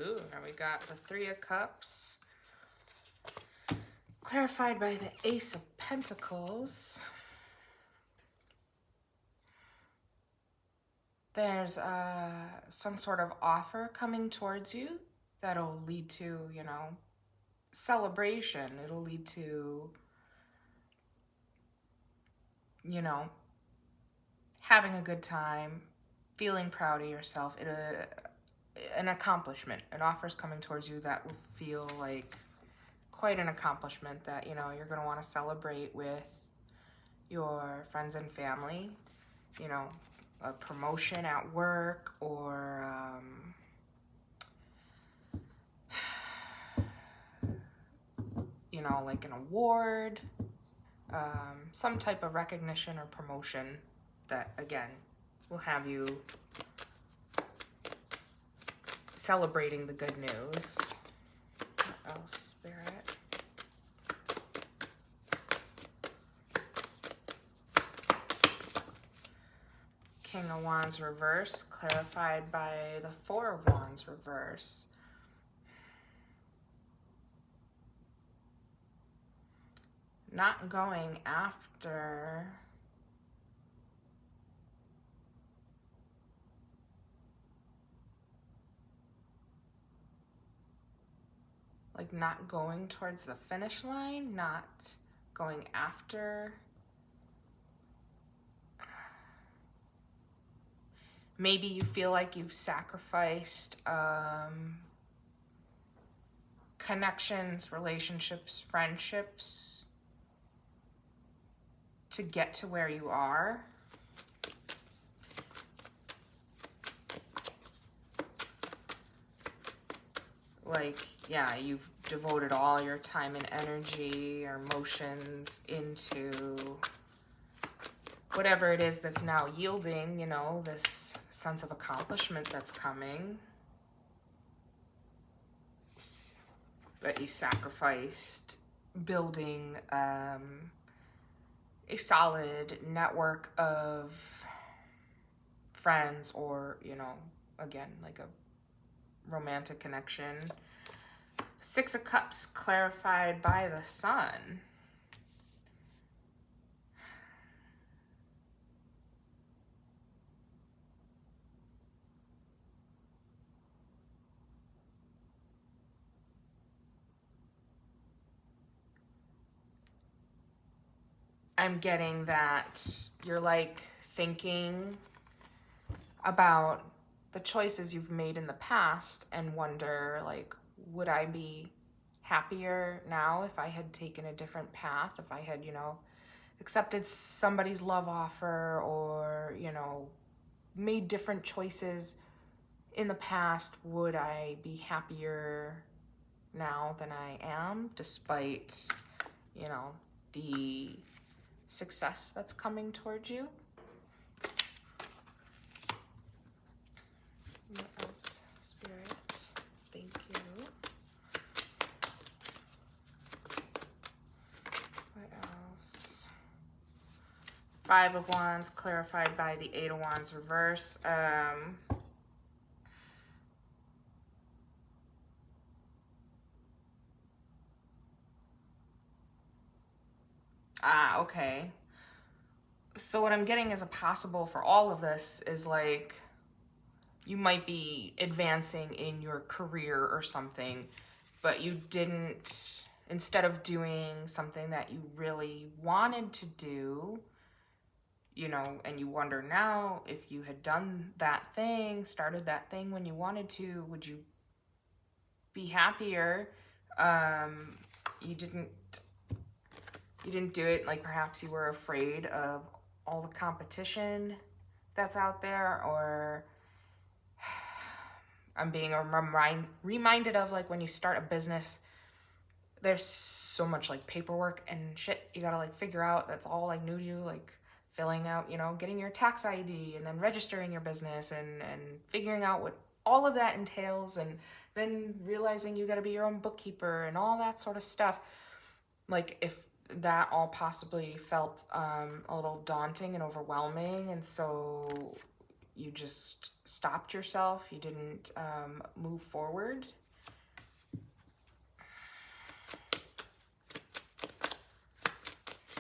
Ooh, now we got the Three of Cups, clarified by the Ace of Pentacles. There's some sort of offer coming towards you that'll lead to, you know, celebration. It'll lead to, you know, having a good time, feeling proud of yourself. An accomplishment. An offer's coming towards you that will feel like quite an accomplishment that, you know, you're going to want to celebrate with your friends and family. You know, a promotion at work, or you know, like an award, some type of recognition or promotion that, again, will have you celebrating the good news. What else, Spirit? King of Wands reverse, clarified by the Four of Wands reverse. Not going after like not going towards the finish line, not going after. Maybe you feel like you've sacrificed connections, relationships, friendships to get to where you are. Like, yeah, you've devoted all your time and energy or emotions into whatever it is that's now yielding, you know, this sense of accomplishment that's coming. That you sacrificed building a solid network of friends, or, you know, again, like a romantic connection. Six of Cups clarified by the Sun. I'm getting that you're like thinking about the choices you've made in the past and wonder, like, would I be happier now if I had taken a different path, if I had, you know, accepted somebody's love offer, or, you know, made different choices in the past? Would I be happier now than I am, despite, you know, the success that's coming towards you? What else, Spirit? Thank you. What else? Five of Wands clarified by the Eight of Wands reverse. Okay. So what I'm getting as a possible for all of this is, like, you might be advancing in your career or something, but you didn't, instead of doing something that you really wanted to do, you know, and you wonder now, if you had done that thing, started that thing when you wanted to, would you be happier? You didn't do it, like perhaps you were afraid of all the competition that's out there, or I'm being reminded of, like, when you start a business, there's so much like paperwork and shit you gotta like figure out that's all like new to you, like filling out, you know, getting your tax ID and then registering your business and figuring out what all of that entails, and then realizing you gotta be your own bookkeeper and all that sort of stuff. Like, if that all possibly felt a little daunting and overwhelming, and so you just stopped yourself, you didn't move forward.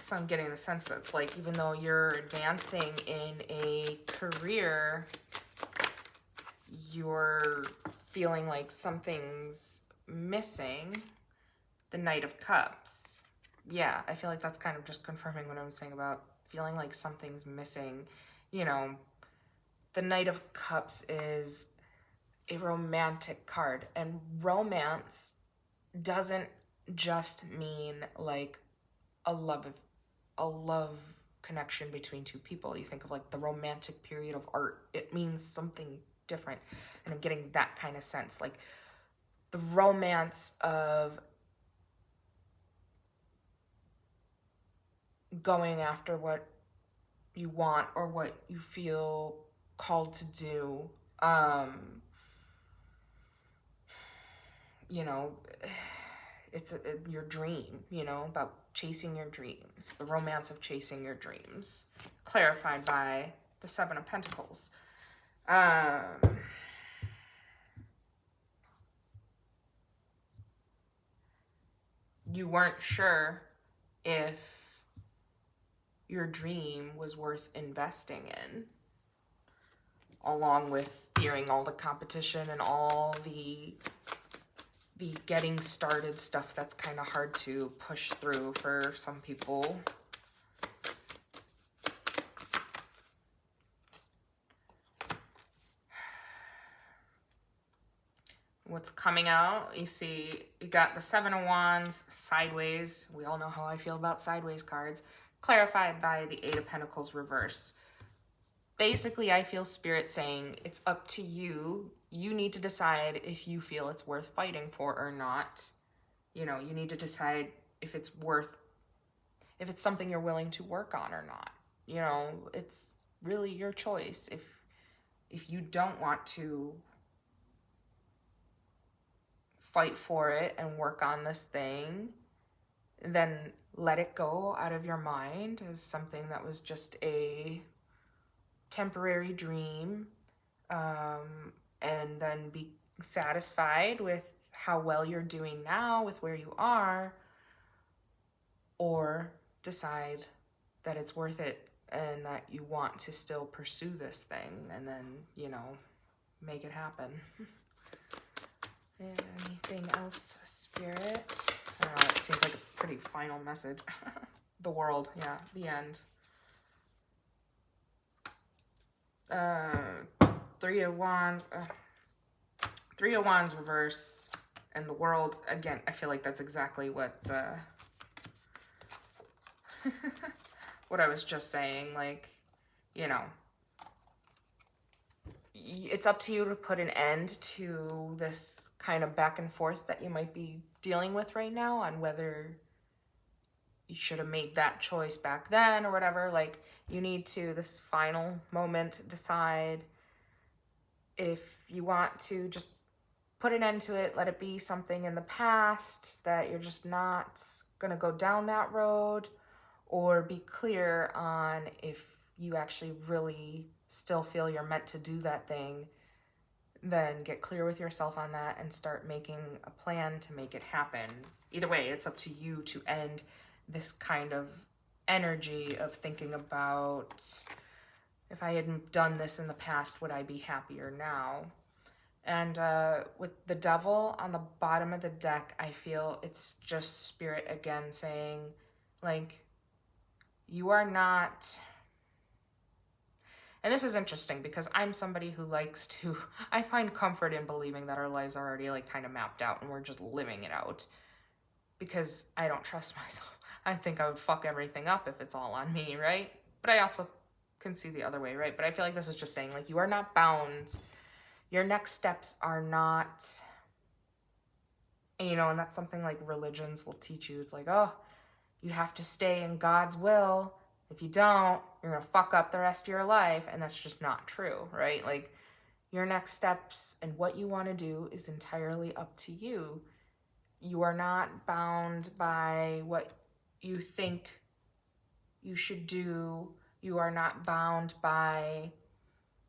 So I'm getting the sense that it's like, even though you're advancing in a career, you're feeling like something's missing. The Knight of Cups. Yeah, I feel like that's kind of just confirming what I was saying about feeling like something's missing. You know, the Knight of Cups is a romantic card, and romance doesn't just mean like a love connection between two people. You think of like the romantic period of art, it means something different. And I'm getting that kind of sense, like the romance of going after what you want or what you feel called to do. You know, it's your dream, you know, about chasing your dreams, the romance of chasing your dreams, clarified by the Seven of Pentacles. You weren't sure if your dream was worth investing in, along with fearing all the competition and all the getting started stuff that's kind of hard to push through for some people. What's coming out, you see, you got the Seven of Wands sideways. We all know how I feel about sideways cards, clarified by the Eight of Pentacles reverse. Basically, I feel Spirit saying it's up to you. You need to decide if you feel it's worth fighting for or not. You know, you need to decide if it's something you're willing to work on or not. You know, it's really your choice. If you don't want to fight for it and work on this thing, then let it go out of your mind as something that was just a temporary dream, and then be satisfied with how well you're doing now with where you are, or decide that it's worth it and that you want to still pursue this thing, and then, you know, make it happen. Anything else, Spirit? I don't know, it seems like a pretty final message. The World, yeah, the end. Three of Wands reverse, and the World, again, I feel like that's exactly what what I was just saying. Like, you know, it's up to you to put an end to this kind of back and forth that you might be dealing with right now on whether you should have made that choice back then or whatever. Like, you need to, this final moment, decide if you want to just put an end to it, let it be something in the past, that you're just not gonna go down that road, or be clear on if you actually really still feel you're meant to do that thing. Then get clear with yourself on that and start making a plan to make it happen. Either way, it's up to you to end this kind of energy of thinking about, if I had done this in the past, would I be happier now? And with the Devil on the bottom of the deck, I feel it's just Spirit again saying, like, you are not... And this is interesting because I'm somebody who likes to... I find comfort in believing that our lives are already, like, kind of mapped out and we're just living it out. Because I don't trust myself. I think I would fuck everything up if it's all on me, right? But I also can see the other way, right? But I feel like this is just saying, like, you are not bound. Your next steps are not... And, you know, and that's something like religions will teach you. It's like, oh, you have to stay in God's will. If you don't, you're going to fuck up the rest of your life. And that's just not true, right? Like, your next steps and what you want to do is entirely up to you. You are not bound by what you think you should do. You are not bound by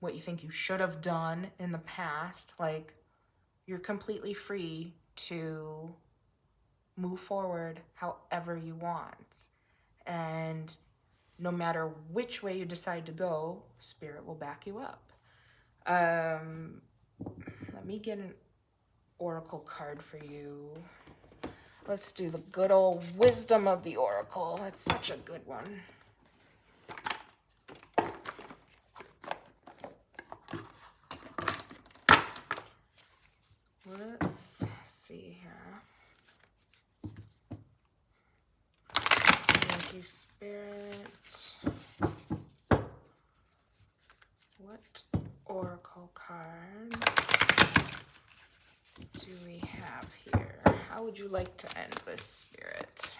what you think you should have done in the past. Like, you're completely free to move forward however you want. And no matter which way you decide to go, Spirit will back you up. Let me get an oracle card for you. Let's do the good old wisdom of the oracle. That's such a good one. Let's see here. Thank you, Spirit. What oracle card do we have here? How would you like to end this, Spirit?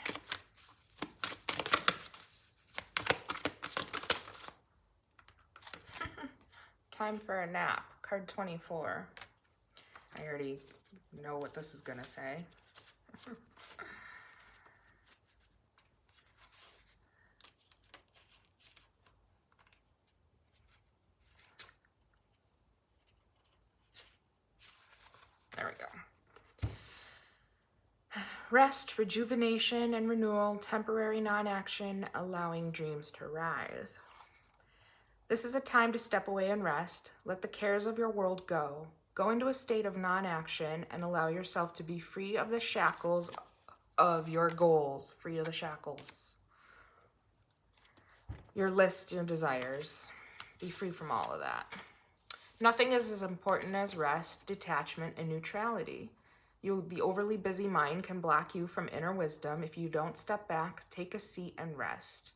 Time for a nap. Card 24. I already know what this is going to say. There we go. Rest, rejuvenation, and renewal, temporary non-action, allowing dreams to rise. This is a time to step away and rest. Let the cares of your world go. Go into a state of non-action and allow yourself to be free of the shackles of your goals. Free of the shackles. Your lists, your desires. Be free from all of that. Nothing is as important as rest, detachment, and neutrality. The overly busy mind can block you from inner wisdom. If you don't step back, take a seat and rest.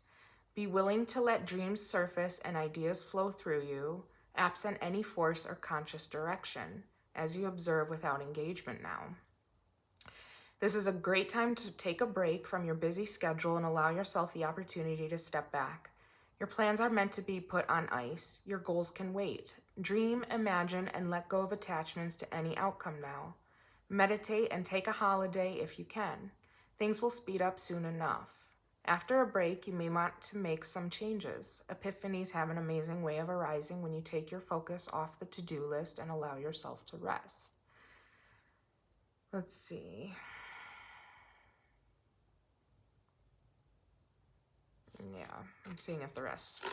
Be willing to let dreams surface and ideas flow through you, absent any force or conscious direction, as you observe without engagement now. This is a great time to take a break from your busy schedule and allow yourself the opportunity to step back. Your plans are meant to be put on ice. Your goals can wait. Dream, imagine, and let go of attachments to any outcome now. Meditate and take a holiday if you can. Things will speed up soon enough. After a break, you may want to make some changes. Epiphanies have an amazing way of arising when you take your focus off the to-do list and allow yourself to rest. Let's see. Yeah, I'm seeing if the rest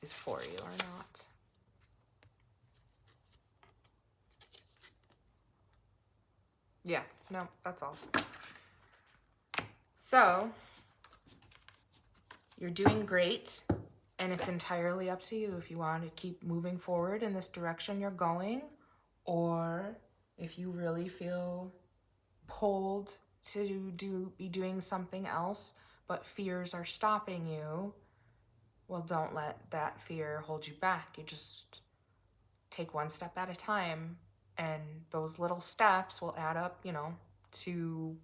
is for you or not. Yeah, no, that's all. So, you're doing great, and it's entirely up to you if you want to keep moving forward in this direction you're going, or if you really feel pulled to be doing something else, but fears are stopping you. Well, don't let that fear hold you back. You just take one step at a time, and those little steps will add up, to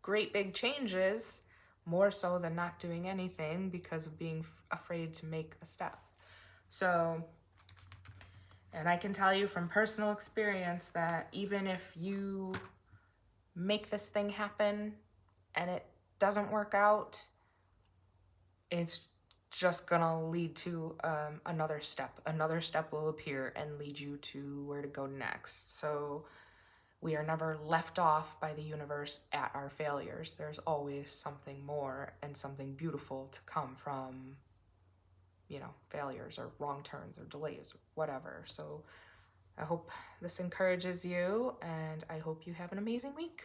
great big changes, more so than not doing anything because of being afraid to make a step. So, and I can tell you from personal experience that even if you make this thing happen and it doesn't work out, it's just gonna lead to another step. Another step will appear and lead you to where to go next. So we are never left off by the universe at our failures. There's always something more and something beautiful to come from, failures or wrong turns or delays or whatever. So I hope this encourages you, and I hope you have an amazing week.